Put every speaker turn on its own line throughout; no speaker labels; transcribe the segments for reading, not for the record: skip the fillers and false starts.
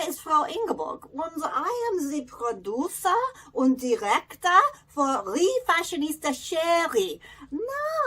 ist Frau Ingeborg und I am the producer und director for Refashionista Sheri.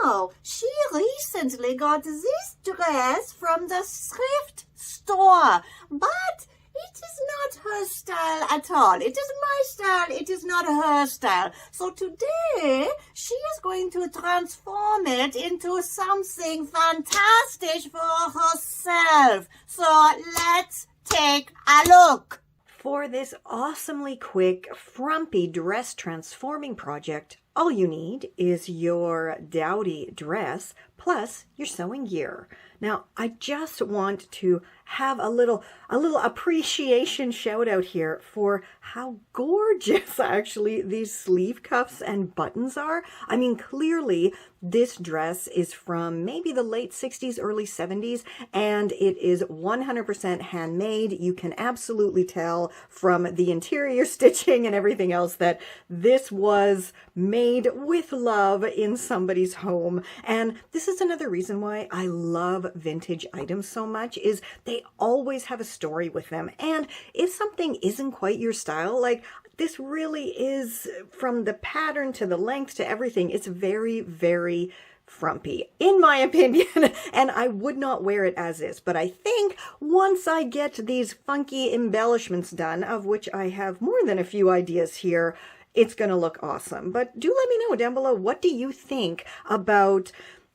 Now, she recently got this dress from the Thrift store, but it is not her style at all. It is my style. It is not her style. So today, she is going to transform it into something fantastic for herself. So let's take a look.
For this awesomely quick, frumpy dress transforming project, all you need is your dowdy dress plus your sewing gear. Now, I just want to have a little appreciation shout out here for how gorgeous actually these sleeve cuffs and buttons are. I mean, clearly this dress is from maybe the late 60s, early 70s, and it is 100% handmade. You can absolutely tell from the interior stitching and everything else that this was made with love in somebody's home. And this is another reason why I love vintage items so much, is they always have a story with them. And if something isn't quite your style, like this really is, from the pattern to the length to everything, it's very, very frumpy, in my opinion, and I would not wear it as is. But I think once I get these funky embellishments done, of which I have more than a few ideas here, it's going to look awesome. But do let me know down below, what do you think about,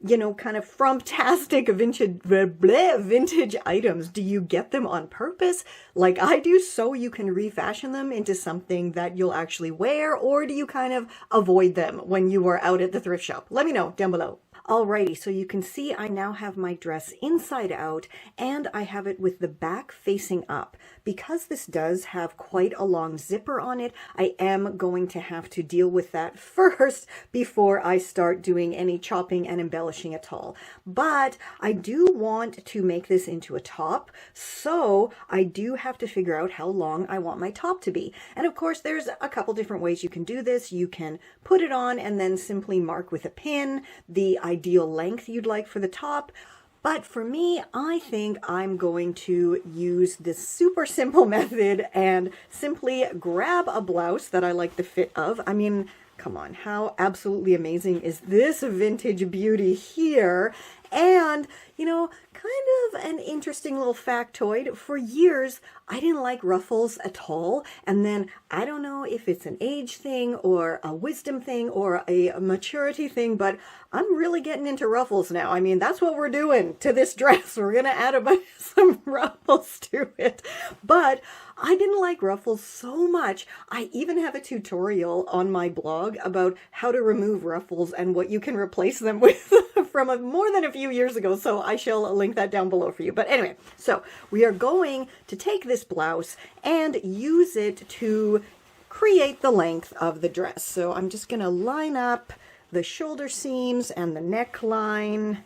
you know, kind of frumptastic vintage items? Do you get them on purpose like I do so you can refashion them into something that you'll actually wear, or do you kind of avoid them when you are out at the thrift shop? Let me know down below. Alrighty, so you can see I now have my dress inside out and I have it with the back facing up. Because this does have quite a long zipper on it, I am going to have to deal with that first before I start doing any chopping and embellishing at all. But I do want to make this into a top, so I do have to figure out how long I want my top to be. And of course, there's a couple different ways you can do this. You can put it on and then simply mark with a pin the ideal length you'd like for the top. But for me, I think I'm going to use this super simple method and simply grab a blouse that I like the fit of. I mean, come on, how absolutely amazing is this vintage beauty here? And, you know, kind of an interesting little factoid. For years, I didn't like ruffles at all. And then I don't know if it's an age thing or a wisdom thing or a maturity thing, but I'm really getting into ruffles now. I mean, that's what we're doing to this dress. We're going to add some ruffles to it. But I didn't like ruffles so much. I even have a tutorial on my blog about how to remove ruffles and what you can replace them with from more than a few years ago. So I shall link that down below for you. But anyway, so we are going to take this blouse and use it to create the length of the dress. So I'm just going to line up the shoulder seams and the neckline.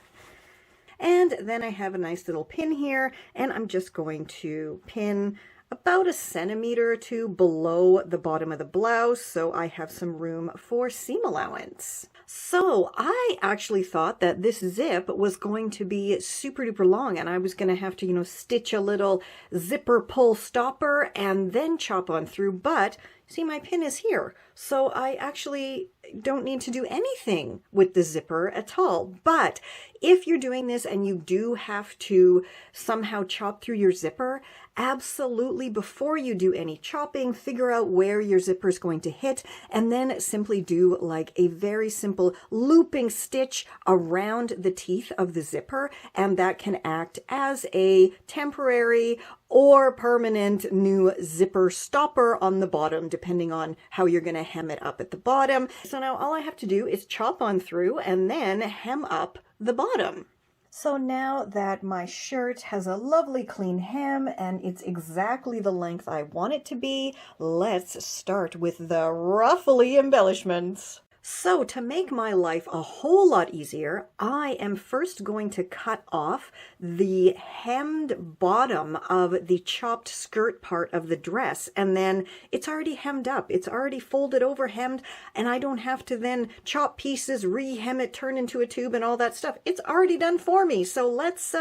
And then I have a nice little pin here, and I'm just going to pin about 1 centimeter or 2 below the bottom of the blouse, so I have some room for seam allowance. So I actually thought that this zip was going to be super duper long, and I was going to have to, you know, stitch a little zipper pull stopper and then chop on through, but see, my pin is here, so I actually don't need to do anything with the zipper at all. But if you're doing this and you do have to somehow chop through your zipper, absolutely, before you do any chopping, figure out where your zipper is going to hit, and then simply do like a very simple looping stitch around the teeth of the zipper, and that can act as a temporary or permanent new zipper stopper on the bottom, depending on how you're going to hem it up at the bottom. So now all I have to do is chop on through and then hem up the bottom. So now that my shirt has a lovely clean hem and it's exactly the length I want it to be, let's start with the ruffly embellishments. So to make my life a whole lot easier, I am first going to cut off the hemmed bottom of the chopped skirt part of the dress, and then it's already hemmed up. It's already folded over, hemmed, and I don't have to then chop pieces, re-hem it, turn into a tube and all that stuff. It's already done for me. So let's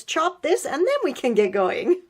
chop this and then we can get going.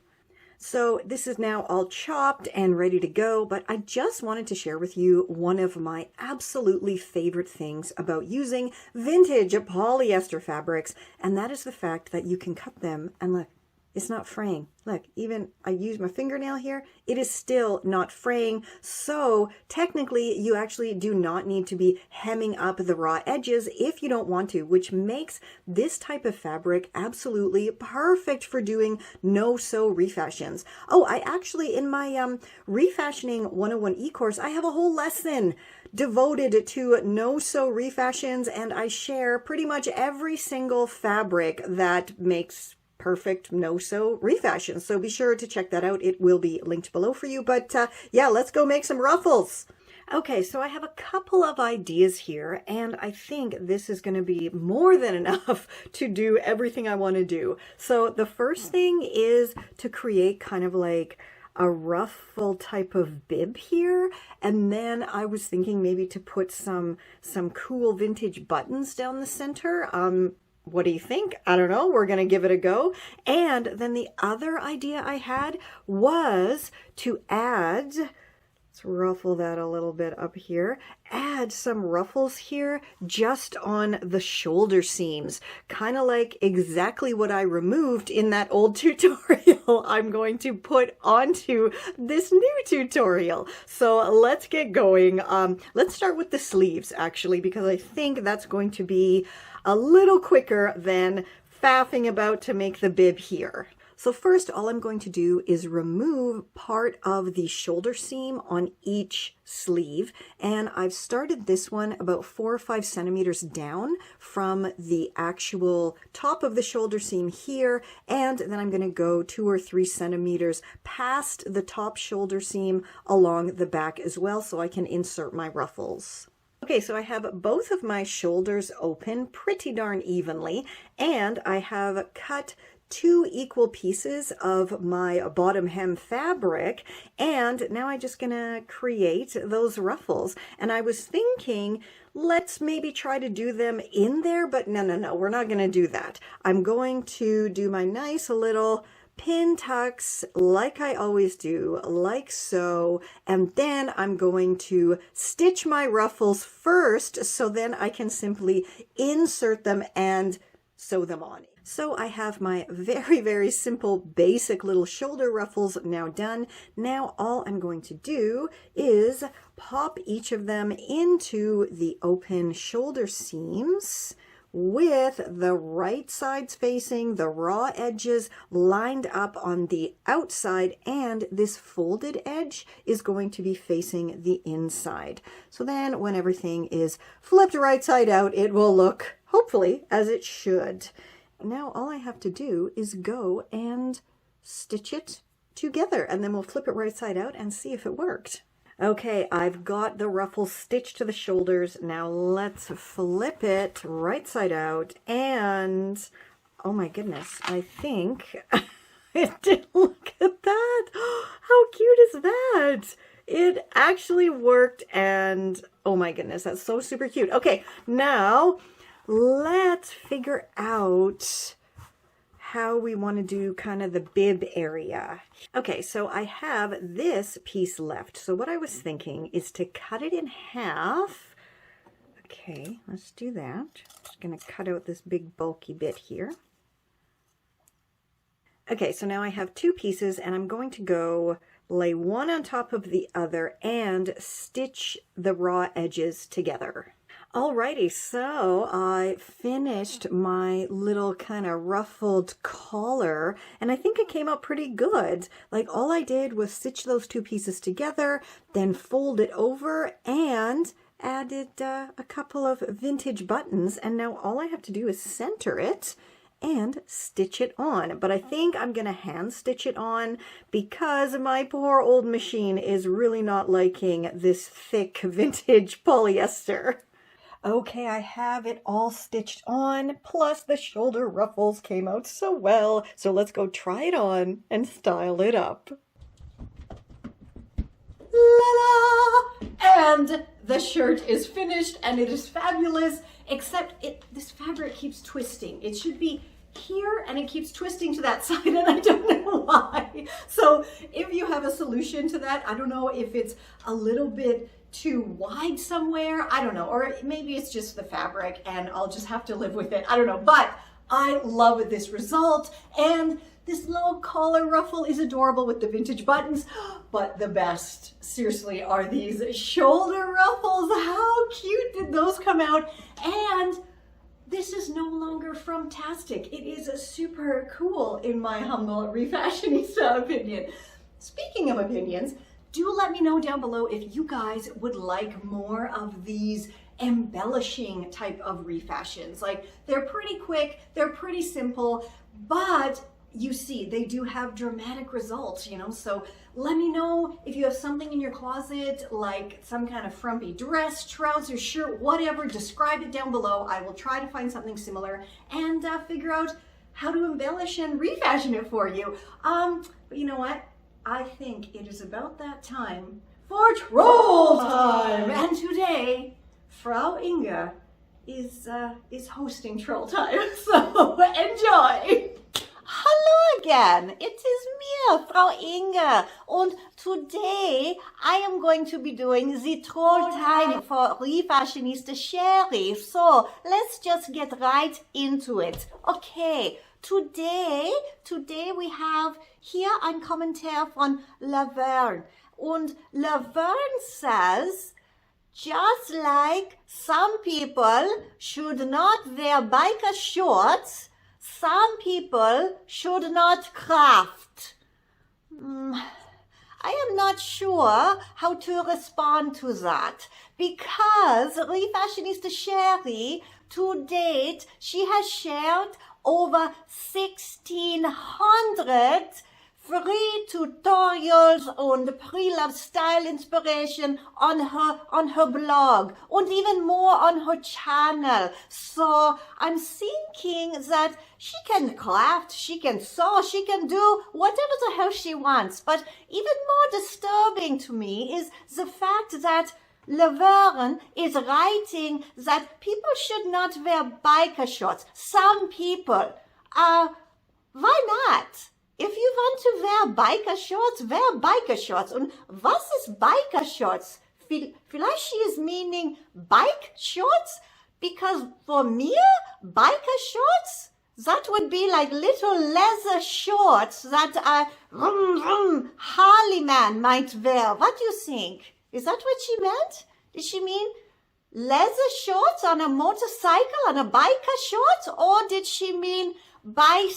So this is now all chopped and ready to go, but I just wanted to share with you one of my absolutely favorite things about using vintage polyester fabrics, and that is the fact that you can cut them and look, it's not fraying. Look, even I use my fingernail here, it is still not fraying. So technically you actually do not need to be hemming up the raw edges if you don't want to, which makes this type of fabric absolutely perfect for doing no-sew refashions. Oh, I actually, in my Refashioning 101 eCourse, I have a whole lesson devoted to no-sew refashions, and I share pretty much every single fabric that makes perfect no-sew refashion. So be sure to check that out. It will be linked below for you. But yeah, let's go make some ruffles. Okay, so I have a couple of ideas here, and I think this is going to be more than enough to do everything I want to do. So the first thing is to create kind of like a ruffle type of bib here, and then I was thinking maybe to put some cool vintage buttons down the center. What do you think? I don't know. We're going to give it a go. And then the other idea I had was to add, let's ruffle that a little bit up here, add some ruffles here just on the shoulder seams, kind of like exactly what I removed in that old tutorial I'm going to put onto this new tutorial. So let's get going. Let's start with the sleeves actually, because I think that's going to be a little quicker than faffing about to make the bib here. So first, all I'm going to do is remove part of the shoulder seam on each sleeve. And I've started this one about 4 or 5 centimeters down from the actual top of the shoulder seam here. And then I'm going to go 2 or 3 centimeters past the top shoulder seam along the back as well, so I can insert my ruffles. Okay, so I have both of my shoulders open pretty darn evenly, and I have cut 2 equal pieces of my bottom hem fabric, and now I'm just gonna create those ruffles. And I was thinking, let's maybe try to do them in there, but no, we're not gonna do that. I'm going to do my nice little pin tucks like I always do, like so, and then I'm going to stitch my ruffles first, so then I can simply insert them and sew them on. So I have my very, very simple basic little shoulder ruffles now done. Now all I'm going to do is pop each of them into the open shoulder seams with the right sides facing, the raw edges lined up on the outside, and this folded edge is going to be facing the inside. So then when everything is flipped right side out, it will look, hopefully, as it should. Now all I have to do is go and stitch it together, and then we'll flip it right side out and see if it worked. Okay, I've got the ruffles stitched to the shoulders. Now let's flip it right side out, and oh my goodness, I think it did. Look at that. How cute is that? It actually worked, and oh my goodness, that's so super cute. Okay, now let's figure out how we want to do kind of the bib area. Okay, so I have this piece left. So what I was thinking is to cut it in half. Okay, let's do that. Just going to cut out this big bulky bit here. Okay, so now I have 2 pieces, and I'm going to go lay one on top of the other and stitch the raw edges together. Alrighty, so I finished my little kind of ruffled collar, and I think it came out pretty good. Like, all I did was stitch those 2 pieces together, then fold it over, and added a couple of vintage buttons, and now all I have to do is center it and stitch it on. But I think I'm gonna hand stitch it on because my poor old machine is really not liking this thick vintage polyester. Okay, I have it all stitched on, plus the shoulder ruffles came out so well. So let's go try it on and style it up. La-la! And the shirt is finished, and it is fabulous, except this fabric keeps twisting. It should be here, and it keeps twisting to that side, and I don't know why. So So if you have a solution to that, I don't know if it's a little bit too wide somewhere, I don't know, or maybe it's just the fabric and I'll just have to live with it, I don't know, but I love this result. And this little collar ruffle is adorable with the vintage buttons, but the best, seriously, are these shoulder ruffles. How cute did those come out? And this is no longer from-tastic. It is super cool, in my humble refashionista opinion. Speaking of opinions, do let me know down below if you guys would like more of these embellishing type of refashions. Like, they're pretty quick, they're pretty simple, but you see, they do have dramatic results, you know, so let me know if you have something in your closet, like some kind of frumpy dress, trousers, shirt, whatever, describe it down below. I will try to find something similar and figure out how to embellish and refashion it for you. But you know what? I think it is about that time for troll time. And today, Frau Inge is hosting troll time, so enjoy.
Hallo again, it is me, Frau Inge, and today I am going to be doing the troll time for Refashionista Sheri. So let's just get right into it. Okay, today we have here ein Kommentar von Laverne, and Laverne says, just like some people should not wear biker shorts, some people should not craft. I am not sure how to respond to that, because Refashionista Sheri, to date, she has shared over 1,600 free tutorials and pre-love style inspiration on her blog, and even more on her channel. So I'm thinking that she can craft, she can sew, she can do whatever the hell she wants. But even more disturbing to me is the fact that Laverne is writing that people should not wear biker shorts. Some people. Why not? If you want to wear biker shorts, wear biker shorts. Und was ist biker shorts? Vielleicht she is meaning bike shorts? Because for me, biker shorts, that would be like little leather shorts that a Harley man might wear. What do you think? Is that what she meant? Did she mean leather shorts on a motorcycle, on a biker shorts? Or did she mean bike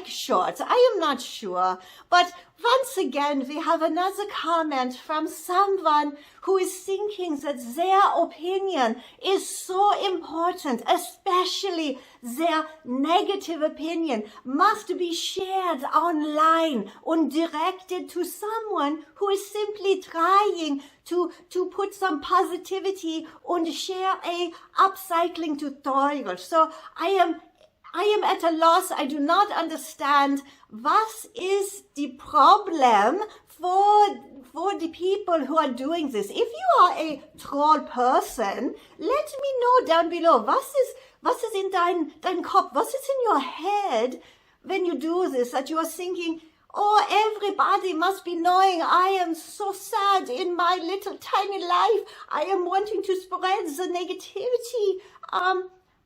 shorts? I am not sure. But once again, we have another comment from someone who is thinking that their opinion is so important, especially their negative opinion must be shared online and directed to someone who is simply trying to put some positivity and share a upcycling tutorial. So I am at a loss. I do not understand what is the problem for the people who are doing this. If you are a troll person, let me know down below. Was ist in dein Kopf? Was ist in your head when you do this? That you are thinking, oh, everybody must be knowing I am so sad in my little tiny life. I am wanting to spread the negativity.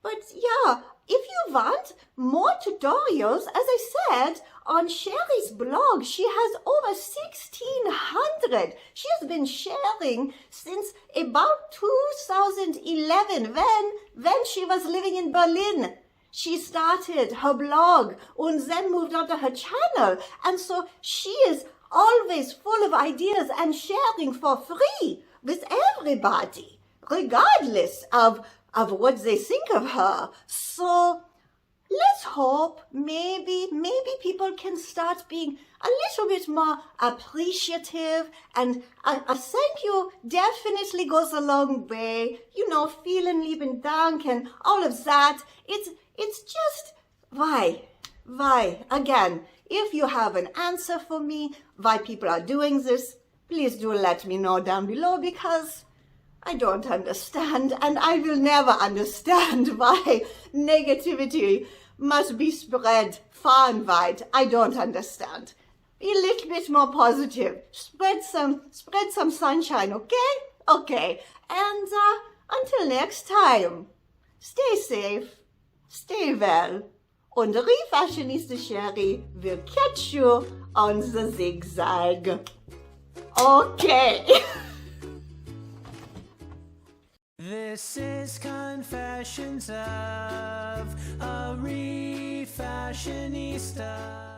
But yeah, if you want more tutorials, as I said, on Sheri's blog, she has over 1,600. She has been sharing since about 2011, when she was living in Berlin. She started her blog and then moved on to her channel. And so she is always full of ideas and sharing for free with everybody, regardless of what they think of her. So let's hope maybe people can start being a little bit more appreciative, and a thank you definitely goes a long way. You know, vielen lieben Dank and all of that. It's just why again, if you have an answer for me why people are doing this, please do let me know down below, because I don't understand, and I will never understand why negativity must be spread far and wide. I don't understand. Be a little bit more positive. Spread some sunshine, okay? Okay. And until next time, stay safe, stay well, and Refashionista Sheri will catch you on the zigzag. Okay.
This is Confessions of a Refashionista.